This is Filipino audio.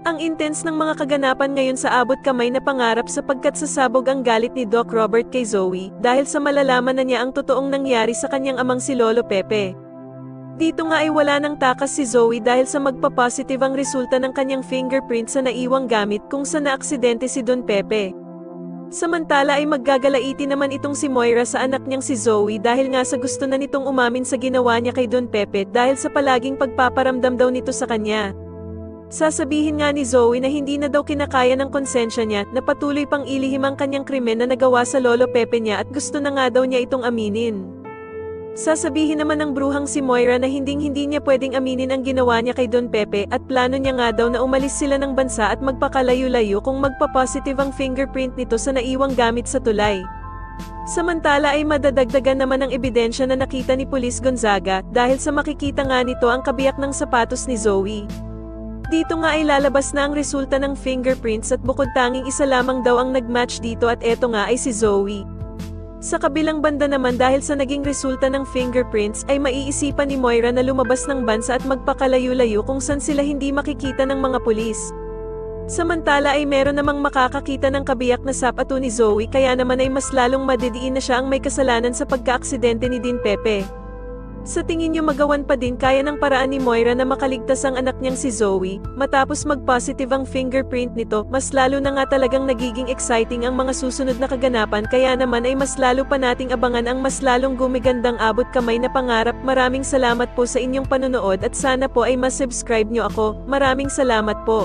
Ang intense ng mga kaganapan ngayon sa abot kamay na pangarap sapagkat sasabog ang galit ni Doc Robert kay Zoe dahil sa malalaman na niya ang totoong nangyari sa kanyang amang si Lolo Pepe. Dito nga ay wala nang takas si Zoe dahil sa magpa-positive ang resulta ng kanyang fingerprint sa naiwang gamit kung saan naaksidente si Don Pepe. Samantala ay maggagalaiti naman itong si Moira sa anak niyang si Zoe dahil nga sa gusto na nitong umamin sa ginawa niya kay Don Pepe dahil sa palaging pagpaparamdam daw nito sa kanya. Sasabihin nga ni Zoe na hindi na daw kinakaya ng konsensya niya na patuloy pang ilihim ang kanyang krimen na nagawa sa Lolo Pepe niya at gusto na nga daw niya itong aminin. Sasabihin naman ng bruhang si Moira na hindi niya pwedeng aminin ang ginawa niya kay Don Pepe at plano niya nga daw na umalis sila ng bansa at magpakalayo-layo kung magpa-positive ang fingerprint nito sa naiwang gamit sa tulay. Samantala ay madadagdagan naman ang ebidensya na nakita ni Police Gonzaga dahil sa makikita nga nito ang kabiyak ng sapatos ni Zoe. Dito nga ay lalabas na ang resulta ng fingerprints at bukod tanging isa lamang daw ang nagmatch dito at eto nga ay si Zoe. Sa kabilang banda naman dahil sa naging resulta ng fingerprints ay maiisipan ni Moira na lumabas ng bansa at magpakalayo-layo kung saan sila hindi makikita ng mga pulis. Samantala ay meron namang makakakita ng kabiyak na sapato ni Zoe kaya naman ay mas lalong madidiin na siya ang may kasalanan sa pagka-aksidente ni Din Pepe. Sa tingin niyo magawan pa din kaya ng paraan ni Moira na makaligtas ang anak niyang si Zoe, matapos mag-positive ang fingerprint nito, mas lalo na nga talagang nagiging exciting ang mga susunod na kaganapan kaya naman ay mas lalo pa nating abangan ang mas lalong gumigandang abot kamay na pangarap. Maraming salamat po sa inyong panonood at sana po ay mas subscribe niyo ako. Maraming salamat po.